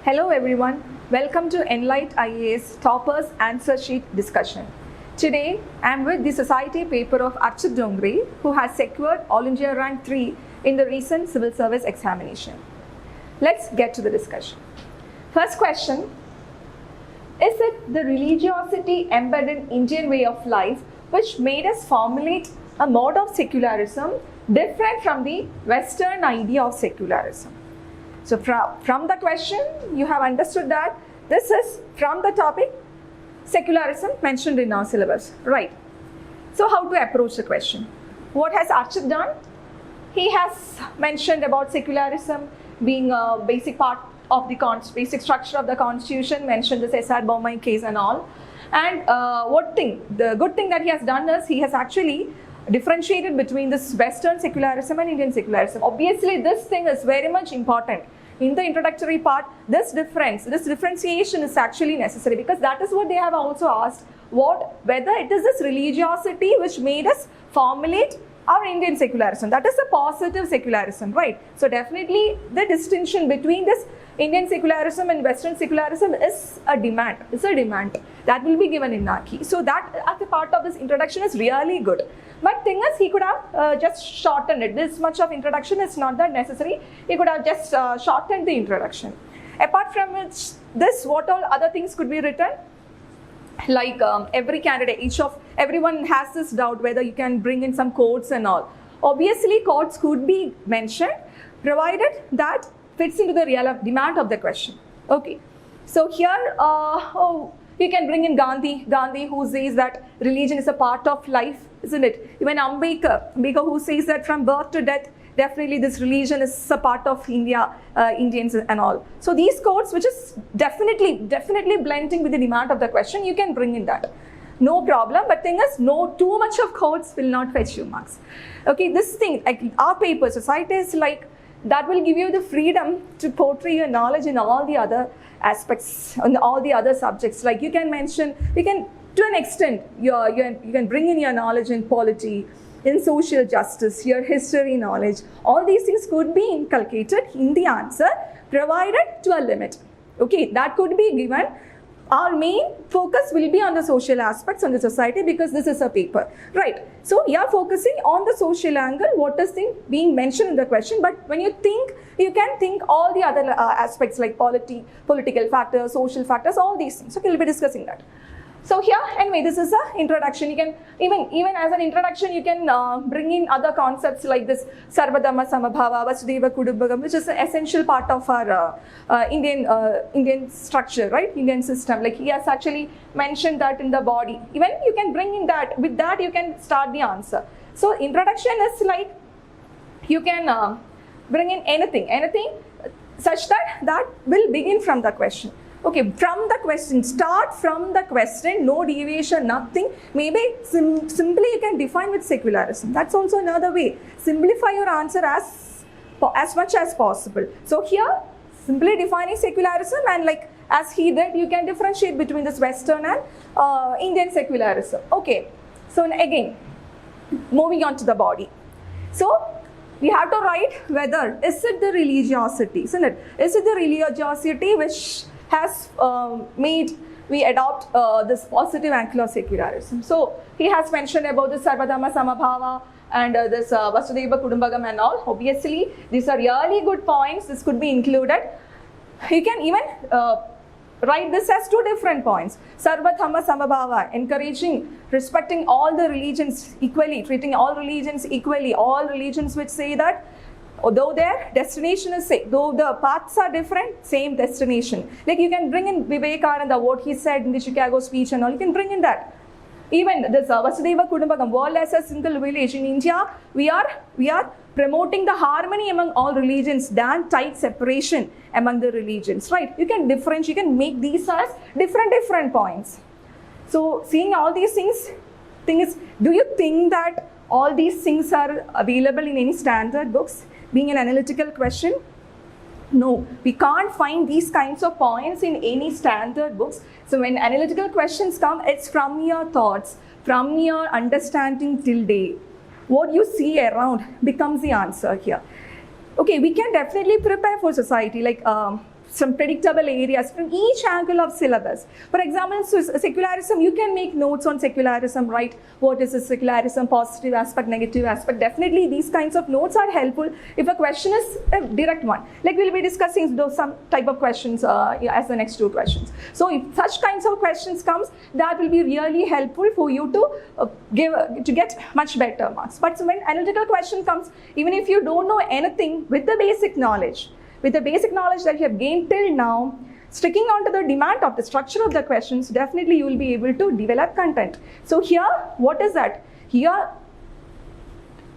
Hello everyone, welcome to Enlite IAS Toppers Answer Sheet discussion. Today I am with the society paper of Archit Dongre, who has secured All India Rank 3 in the recent civil service examination. Let's get to the discussion. First question, is it the religiosity embedded in Indian way of life which made us formulate a mode of secularism different from the Western idea of secularism? So from the question, you have understood that this is from the topic secularism mentioned in our syllabus, right? So how to approach the question? What has Archit done? He has mentioned about secularism being a basic part of the basic structure of the constitution, mentioned this S.R. Bommai case and all. And the good thing that he has done is he has actually differentiated between this Western secularism and Indian secularism. Obviously, this thing is very much important. In the introductory part, this differentiation is actually necessary, because that is what they have also asked, whether it is this religiosity which made us formulate our Indian secularism. That is a positive secularism, right? So definitely the distinction between this Indian secularism and Western secularism is a demand. It's a demand that will be given in Naki. So that as a part of this introduction is really good. But thing is, he could have just shortened it. This much of introduction is not that necessary. He could have just shortened the introduction. Apart from which, what all other things could be written? Like every candidate, everyone has this doubt whether you can bring in some quotes and all. Obviously, quotes could be mentioned, provided that fits into the real demand of the question. Okay, so here you can bring in Gandhi, who says that religion is a part of life, isn't it? Even Ambedkar, who says that from birth to death, definitely this religion is a part of Indians and all. So these quotes, which is definitely blending with the demand of the question, you can bring in that. No problem, but thing is, too much of quotes will not fetch you marks. Okay, this thing, like our paper, society is like, that will give you the freedom to portray your knowledge in all the other aspects, on all the other subjects. Like you can to an extent, you can bring in your knowledge in polity, in social justice, your history knowledge. All these things could be inculcated in the answer, provided to a limit. Okay, that could be given. Our main focus will be on the social aspects on the society, because this is a paper, right? So we are focusing on the social angle, what is being mentioned in the question. But when you think, you can think all the other aspects like political factors, social factors, all these things. Okay, we'll be discussing that. So here, anyway, this is an introduction. You can even as an introduction, you can bring in other concepts like this Sarvadharma Samabhava, Vasudhaiva Kudumbakam, which is an essential part of our Indian structure, right? Indian system. Like he has actually mentioned that in the body. Even you can bring in that. With that, you can start the answer. So introduction is like you can bring in anything such that will begin from the question. Okay, from the question, start from the question, no deviation, nothing. Maybe simply you can define with secularism. That's also another way. Simplify your answer as much as possible. So here, simply defining secularism, and like as he did, you can differentiate between this Western and Indian secularism. Okay, so again, moving on to the body. So we have to write whether, is it the religiosity, isn't it? Is it the religiosity which has made we adopt this positive angle of secularism? So he has mentioned about the Sarvadharma Samabhava and this Vasudhaiva Kudumbakam and all. Obviously, these are really good points. This could be included. You can even write this as two different points. Sarvadharma Samabhava, encouraging, respecting all the religions equally, treating all religions equally, all religions which say that although their destination is same, though the paths are different, same destination. Like you can bring in Vivekananda, what he said in the Chicago speech and all, you can bring in that. Even this Vasudhaiva Kudumbakam, world as a single village. In India, we are promoting the harmony among all religions than tight separation among the religions, right? You can differentiate, you can make these as different points. So seeing all these things, do you think that all these things are available in any standard books? Being an analytical question? No, we can't find these kinds of points in any standard books. So when analytical questions come, it's from your thoughts, from your understanding till day. What you see around becomes the answer here. Okay, we can definitely prepare for society. Like some predictable areas from each angle of syllabus. For example, secularism, you can make notes on secularism, right? What is a secularism, positive aspect, negative aspect. Definitely these kinds of notes are helpful if a question is a direct one. Like we'll be discussing those some type of questions as the next 2 questions. So if such kinds of questions comes, that will be really helpful for you to get much better marks. But when analytical question comes, even if you don't know anything, with the basic knowledge that you have gained till now, sticking on to the demand of the structure of the questions, definitely you will be able to develop content. So here, what is that? Here,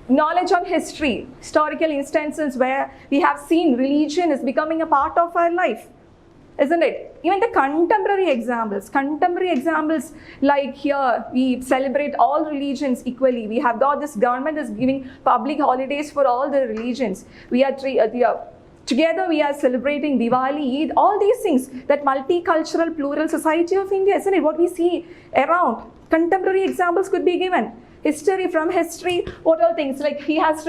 knowledge on history, historical instances where we have seen religion is becoming a part of our life, isn't it? Even the contemporary examples like here, we celebrate all religions equally. We have got this government is giving public holidays for all the religions. Together we are celebrating Diwali, Eid, all these things, that multicultural plural society of India, isn't it? What we see around, contemporary examples could be given. From history, what are things like he has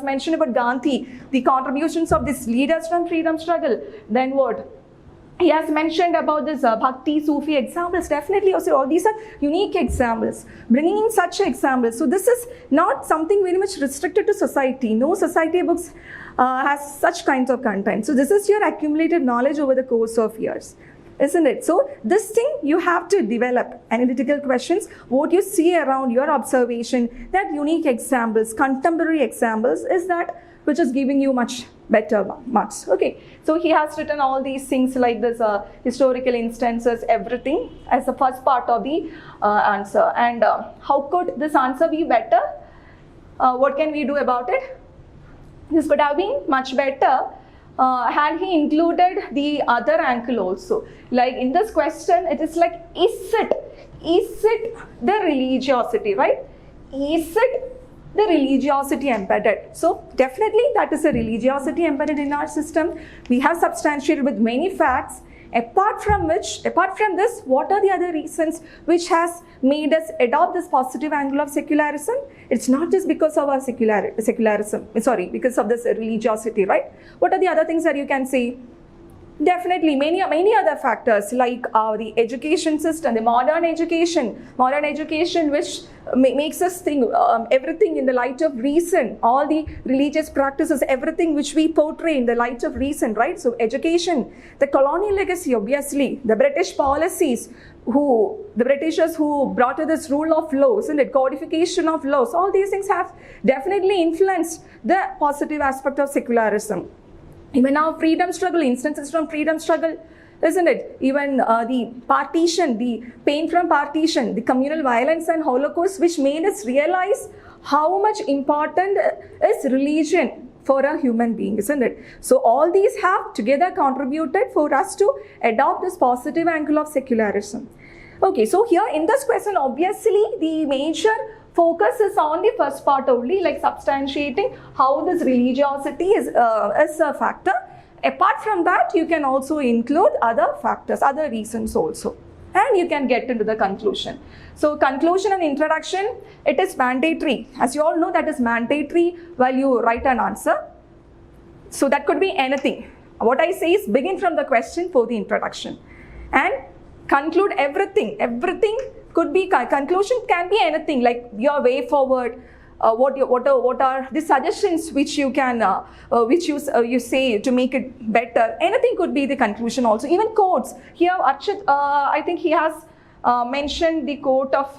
mentioned about Gandhi, the contributions of these leaders from freedom struggle. Then what? He has mentioned about this Bhakti, Sufi examples. Definitely also all these are unique examples, bringing in such examples. So this is not something very much restricted to society. No society books has such kinds of content. So this is your accumulated knowledge over the course of years, isn't it? So this thing you have to develop analytical questions, what you see around your observation, that unique examples, contemporary examples is that which is giving you much better marks. Okay, so he has written all these things like this historical instances, everything as the first part of the answer. And how could this answer be better? What can we do about it? This could have been much better had he included the other angle also. Like in this question, it is like, is it the religiosity, right? Is it the religiosity embedded? So definitely that is a religiosity embedded in our system. We have substantiated with many facts. Apart from this, what are the other reasons which has made us adopt this positive angle of secularism? It's not just because of our because of this religiosity, right? What are the other things that you can say? Definitely many other factors like the education system, the modern education which makes us think everything in the light of reason, all the religious practices, everything which we portray in the light of reason, right? So education, the colonial legacy, obviously, the British policies, the Britishers who brought this rule of laws and the codification of laws, all these things have definitely influenced the positive aspect of secularism. Even our freedom struggle, instances from freedom struggle, isn't it? Even the partition, the pain from partition, the communal violence and Holocaust, which made us realize how much important is religion for a human being, isn't it? So all these have together contributed for us to adopt this positive angle of secularism. Okay, so here in this question, obviously the major focus is on the first part only, like substantiating how this religiosity is a factor. Apart from that, you can also include other factors, other reasons also, and you can get into the conclusion. So conclusion and introduction, it is mandatory. As you all know, that is mandatory while you write an answer. So that could be anything. What I say is begin from the question for the introduction and conclude everything. Everything could be, conclusion can be anything like your way forward, what are the suggestions which you can, you say to make it better. Anything could be the conclusion also. Even quotes. Here Archit, I think he has mentioned the quote of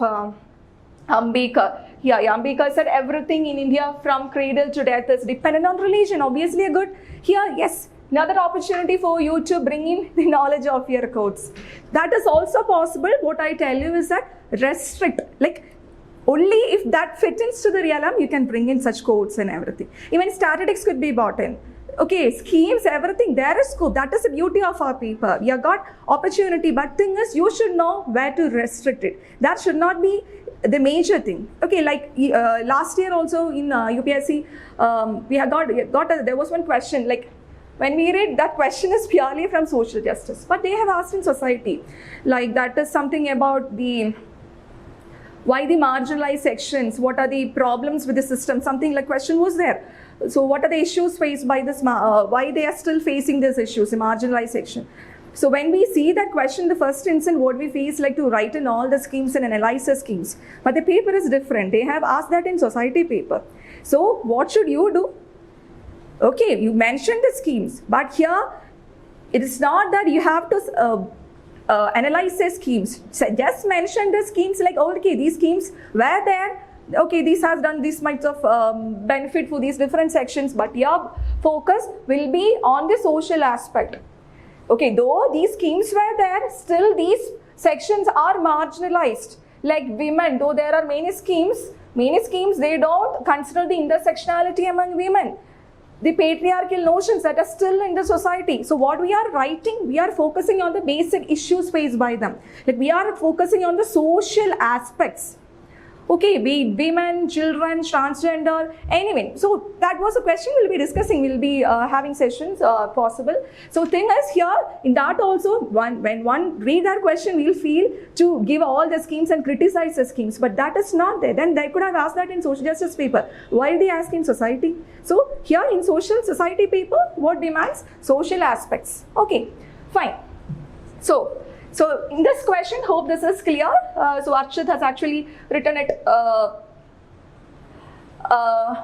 Ambedkar. Yeah, Ambedkar said everything in India from cradle to death is dependent on religion. Obviously a good, here, yes. Another opportunity for you to bring in the knowledge of your quotes. That is also possible. What I tell you is that restrict, like only if that fits into the realm, you can bring in such quotes and everything. Even statistics could be brought in. Okay, schemes, everything, there is scope. That is the beauty of our paper. You have got opportunity, but thing is, you should know where to restrict it. That should not be the major thing. Okay, like last year also in UPSC, we have there was one question like, when we read that question is purely from social justice, but they have asked in society, like that is something about the Why the marginalized sections? What are the problems with the system? Something like question was there. So what are the issues faced by this, why they are still facing these issues, the marginalized section? So when we see that question, the first instance, what we feel is like to write in all the schemes and analyze the schemes. But the paper is different. They have asked that in society paper. So what should you do? Okay, you mentioned the schemes, but here it is not that you have to analyze the schemes. So just mention the schemes like, okay, these schemes were there. Okay, this has done this much of benefit for these different sections, but your focus will be on the social aspect. Okay, though these schemes were there, still these sections are marginalized. Like women, though there are many schemes, they don't consider the intersectionality among women. The patriarchal notions that are still in the society. So what we are writing, we are focusing on the basic issues faced by them. Like we are focusing on the social aspects. Okay, be it women, children, transgender, anyway. So that was a question we'll be discussing. We'll be having sessions possible. So thing is here, in that also, when one read that question, we'll feel to give all the schemes and criticize the schemes. But that is not there. Then they could have asked that in social justice paper. Why they ask in society? So here in social society paper, what demands? Social aspects. Okay, fine. So in this question, hope this is clear. So Archit has actually written it well,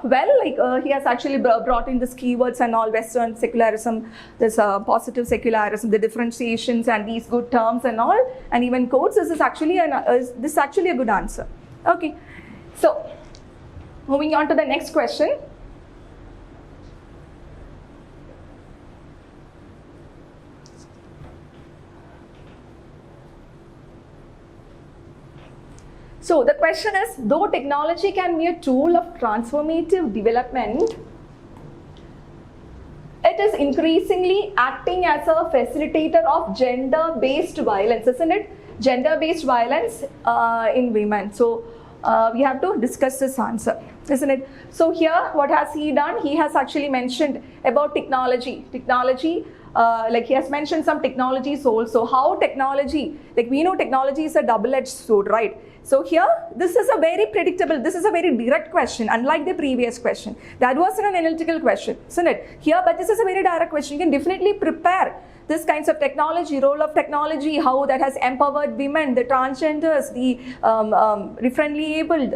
like he has actually brought in these keywords and all, Western secularism, this positive secularism, the differentiations and these good terms and all, and even quotes. This is actually a good answer. Okay, so moving on to the next question. So the question is, though technology can be a tool of transformative development, it is increasingly acting as a facilitator of gender-based violence, isn't it? Gender-based violence in women. So we have to discuss this answer, isn't it? So here, what has he done? He has actually mentioned about technology. Like he has mentioned some technologies also. How technology, like we know technology is a double-edged sword, right? So here, this is a very predictable, this is a very direct question, unlike the previous question. That was an analytical question, isn't it? Here, but this is a very direct question. You can definitely prepare this kinds of technology, role of technology, how that has empowered women, the transgenders, the differently abled,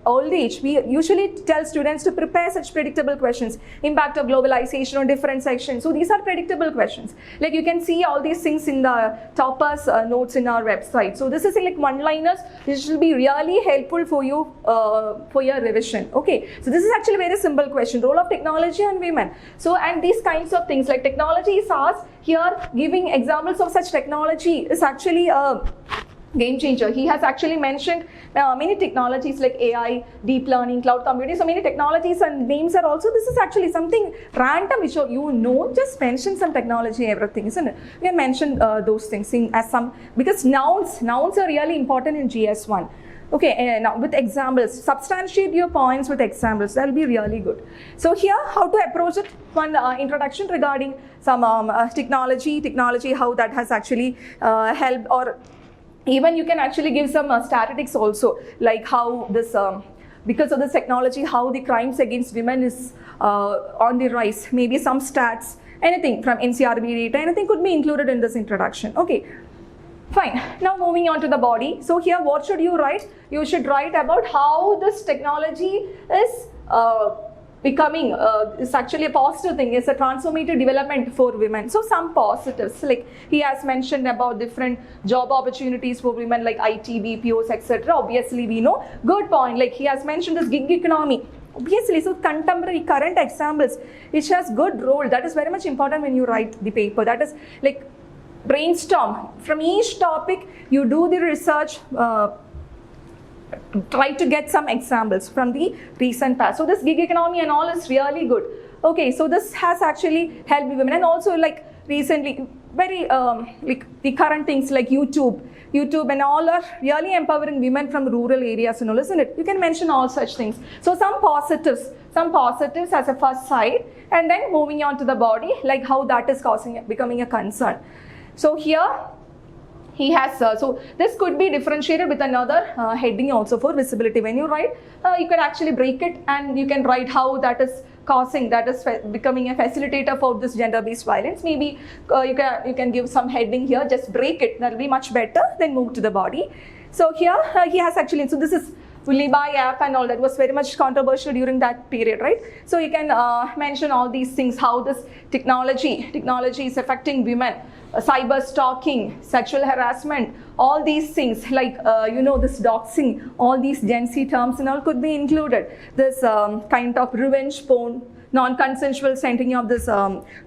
old age. We usually tell students to prepare such predictable questions. Impact of globalization on different sections. So these are predictable questions. Like you can see all these things in the toppers notes in our website. So this is like one-liners. This will be really helpful for you for your revision. Okay. So this is actually a very simple question. Role of technology on women. So and these kinds of things like technology is asked. Here, giving examples of such technology is actually a game changer. He has actually mentioned many technologies like AI, deep learning, cloud computing. So many technologies and names are also. This is actually something random which you know. Just mention some technology, everything, isn't it? We have mentioned those things as some, because nouns are really important in GS1. Okay, now with examples, substantiate your points with examples. That will be really good. So here, how to approach it? One introduction regarding some technology, how that has actually helped, or even you can actually give some statistics also, like how this, because of this technology, how the crimes against women is on the rise. Maybe some stats, anything from NCRB data, anything could be included in this introduction. Okay. Fine. Now moving on to the body. So here, what should you write? You should write about how this technology is becoming, is actually a positive thing. It's a transformative development for women. So some positives, like he has mentioned about different job opportunities for women like IT, BPOs, etc. Obviously, we know. Good point. Like he has mentioned this gig economy. Obviously, so contemporary current examples, which has good role. That is very much important when you write the paper. That is like brainstorm from each topic, you do the research, try to get some examples from the recent past. So this gig economy and all is really good. Okay, so this has actually helped women, and also like recently very like the current things like YouTube and all are really empowering women from rural areas and all, isn't it? You can mention all such things. So some positives as a first side, and then moving on to the body, like how that is becoming a concern. So here, he has, so this could be differentiated with another heading also for visibility. When you write, you can actually break it and you can write how that is causing, that is becoming a facilitator for this gender-based violence. Maybe you can give some heading here, just break it, that will be much better, then move to the body. So here he has actually, so this is Libai app and all that was very much controversial during that period, right? So you can mention all these things, how this technology is affecting women, cyber stalking, sexual harassment, all these things like, this doxing, all these Gen Z terms and all could be included. This kind of revenge porn, non-consensual sending of this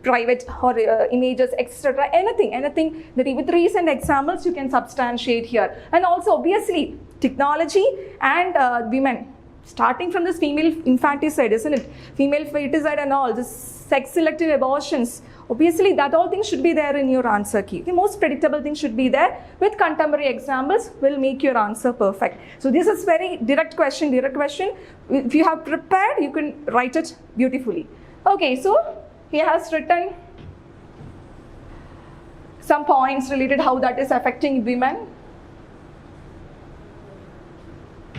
private or images, etc. Anything that with recent examples you can substantiate here. And also obviously technology and women, starting from this female infanticide, isn't it? Female feticide and all, this sex selective abortions, obviously that all things should be there in your answer key. The most predictable things should be there with contemporary examples will make your answer perfect. So this is very direct question. If you have prepared, you can write it beautifully. Okay, so he has written some points related how that is affecting women.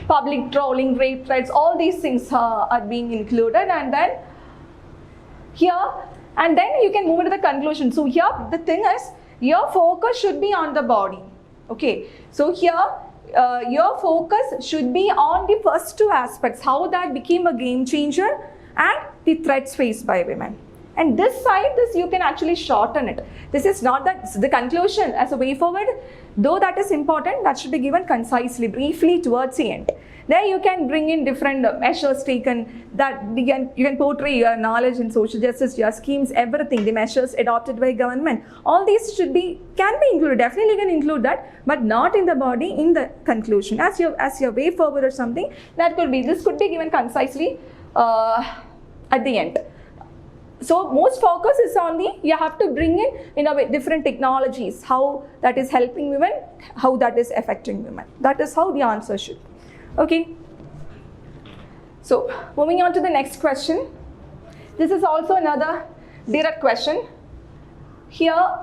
Public trolling, rape threats, all these things are being included, and then here, and then you can move into the conclusion. So here the thing is, your focus should be on the body. Okay, so here your focus should be on the first two aspects, how that became a game changer and the threats faced by women. And this side, you can actually shorten it. This is not the conclusion as a way forward, though that is important, that should be given concisely, briefly towards the end. There you can bring in different measures taken, that you can portray your knowledge in social justice, your schemes, everything, the measures adopted by government. All these can be included, definitely you can include that, but not in the body, in the conclusion. As your way forward or something, this could be given concisely at the end. So most focus is on you have to bring in a way, different technologies, how that is helping women, how that is affecting women. That is how the answer should be. Okay. So moving on to the next question. This is also another direct question. Here,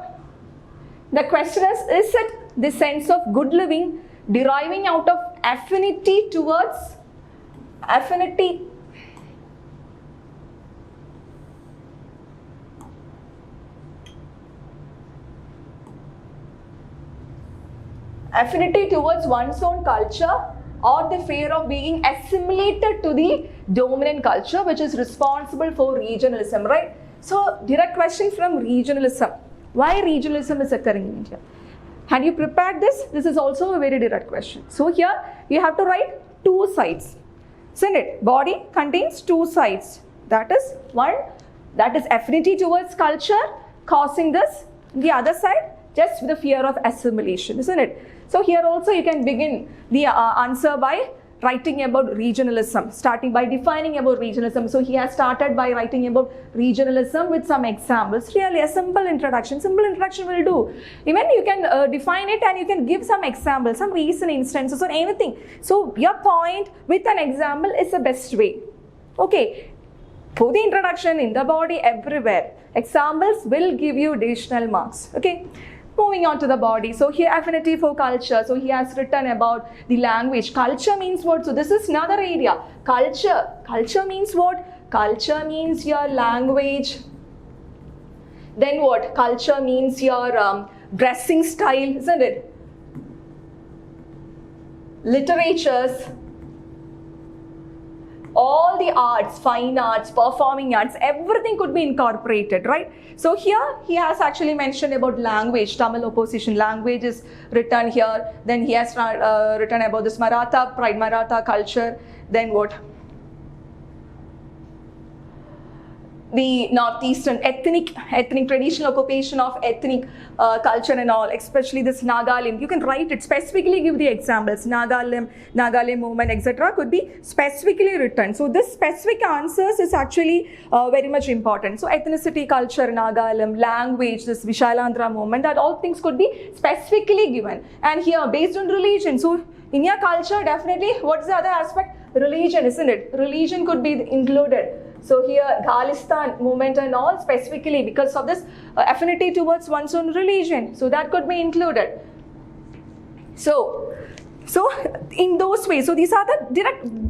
the question is it the sense of good living deriving out of affinity towards one's own culture, or the fear of being assimilated to the dominant culture which is responsible for regionalism, right? So direct question from regionalism. Why regionalism is occurring in India? Had you prepared this? This is also a very direct question. So here you have to write two sides. Isn't it? Body contains two sides. That is one, that is affinity towards culture causing this. The other side, just the fear of assimilation, isn't it? So here also you can begin the answer by writing about regionalism, starting by defining about regionalism. So he has started by writing about regionalism with some examples. Really a simple introduction will do. Even you can define it and you can give some examples, some recent instances or anything. So your point with an example is the best way. Okay, for the introduction, in the body, everywhere, examples will give you additional marks. Okay. Moving on to the body. So here affinity for culture. So he has written about the language. Culture means what? So this is another area. Culture. Culture means what? Culture means your language. Then what? Culture means your dressing style, isn't it? Literatures. All the arts, fine arts, performing arts, everything could be incorporated, right? So here he has actually mentioned about language, Tamil opposition language is written here. Then he has written about this Maratha pride, Maratha culture. Then what? The northeastern ethnic traditional occupation of ethnic culture and all, especially this Nagalim. You can write it, specifically give the examples. Nagalim movement, etc. could be specifically written. So this specific answers is actually very much important. So ethnicity, culture, Nagalim, language, this Vishalandra movement, that all things could be specifically given. And here based on religion. So in your culture, definitely, what's the other aspect? Religion, isn't it? Religion could be included. So here Khalistan movement and all specifically because of this affinity towards one's own religion. So that could be included. So in those ways, so these are the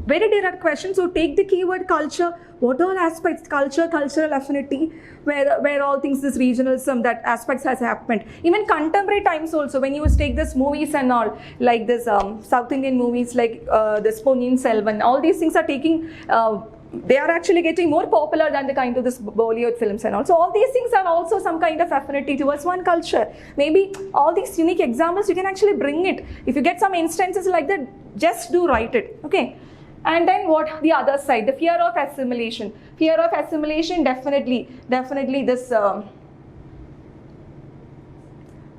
very direct questions. So take the keyword culture. What all aspects, culture, cultural affinity, where all things, this regionalism, that aspects has happened. Even contemporary times also, when you take this movies and all, like this South Indian movies, like this Ponniyin Selvan, all these things are taking, they are actually getting more popular than the kind of this Bollywood films and all. So all these things are also some kind of affinity towards one culture. Maybe all these unique examples, you can actually bring it. If you get some instances like that, just do write it, okay? And then what the other side, the fear of assimilation. Fear of assimilation, definitely this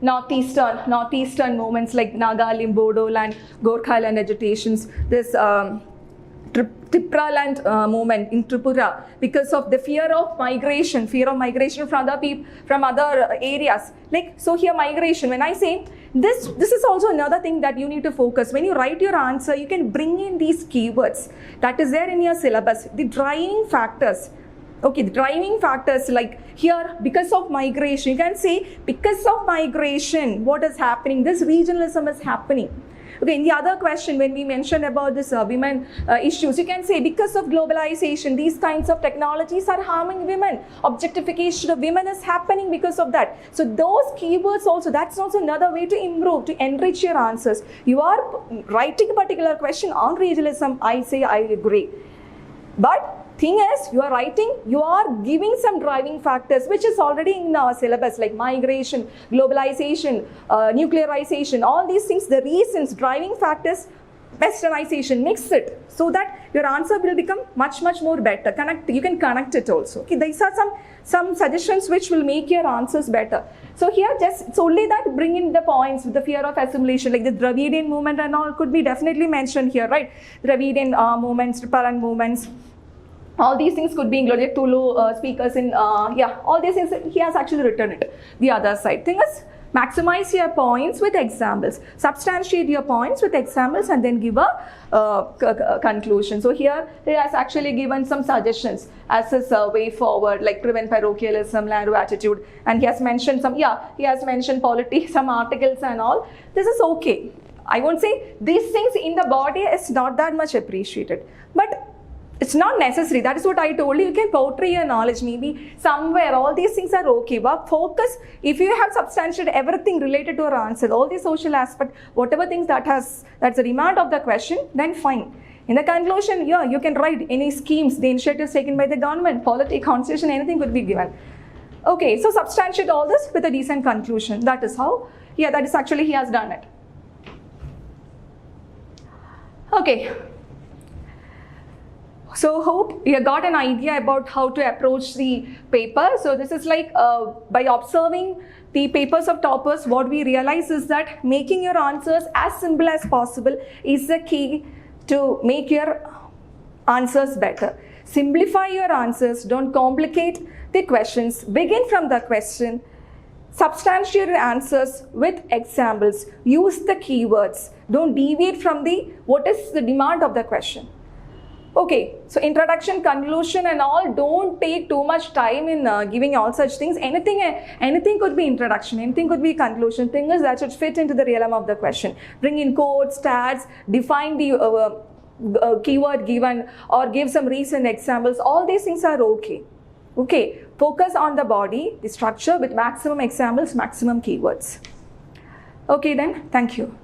northeastern movements like Nagaland, Bodoland, Gorkhaland agitations, this Tripraland movement in Tripura, because of the fear of migration from other people, from other areas. Like, so here migration, when I say this is also another thing that you need to focus. When you write your answer, you can bring in these keywords that is there in your syllabus, the driving factors. Okay, the driving factors, like here, because of migration, you can say because of migration, what is happening? This regionalism is happening. Okay, in the other question, when we mentioned about this women issues, you can say because of globalization, these kinds of technologies are harming women. Objectification of women is happening because of that. So those keywords also, that's also another way to improve, to enrich your answers. You are writing a particular question on regionalism, I say I agree. But thing is, you are writing, you are giving some driving factors which is already in our syllabus, like migration, globalization, nuclearization, all these things, the reasons, driving factors, westernization, mix it so that your answer will become much more better. You can connect it also. Okay, these are some suggestions which will make your answers better. So here, it's only that bring in the points with the fear of assimilation, like the Dravidian movement and all could be definitely mentioned here, right? Dravidian movements, Tripalan movements. All these things could be included. Tulu speakers in, all these things, he has actually written it. The other side. Thing is, maximize your points with examples. Substantiate your points with examples and then give a conclusion. So here, he has actually given some suggestions as his way forward, like prevent parochialism, narrow attitude. And he has mentioned he has mentioned politics, some articles and all. This is okay. I won't say these things in the body is not that much appreciated. But it's not necessary. That is what I told you. You can portray your knowledge maybe somewhere. All these things are okay. But focus, if you have substantiated everything related to your answer, all the social aspect, whatever things that's the demand of the question, then fine. In the conclusion, you can write any schemes, the initiatives taken by the government, polity, constitution, anything could be given. Okay, so substantiate all this with a decent conclusion. That is how, that is actually he has done it. Okay. So hope you got an idea about how to approach the paper. So this is like by observing the papers of toppers, what we realize is that making your answers as simple as possible is the key to make your answers better. Simplify your answers, don't complicate the questions, begin from the question, substantiate your answers with examples, use the keywords, don't deviate from what is the demand of the question. Okay, so introduction, conclusion and all, don't take too much time in giving all such things. Anything could be introduction, anything could be conclusion. Thing is that should fit into the realm of the question. Bring in quotes, stats, define the keyword given or give some recent examples. All these things are okay. Okay, focus on the body, the structure with maximum examples, maximum keywords. Okay then, thank you.